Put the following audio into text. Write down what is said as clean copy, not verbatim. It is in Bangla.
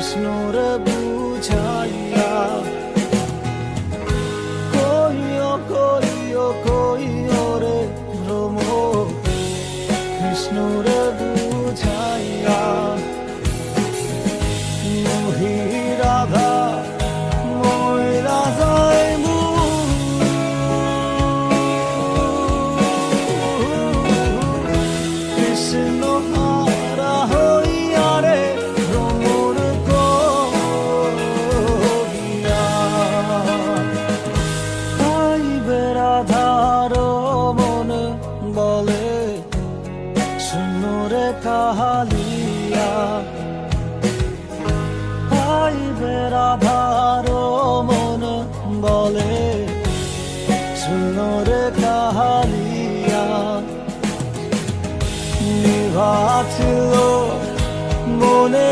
কৃষ্ণরে বুঝাইয়া কইও কইও কইও রে ভ্রমর কৃষ্ণরে বুঝাইয়া মোহি রাধা মই রাজাই কৃষ্ণ হারা হইয়া রে ভ্রমর করিয়া আইবে রাধার মনে বলে শুনরে কাহালিয়া আইবে রাধার মনে বলে শুনরে কাহালিয়া নিভা ছিল মনে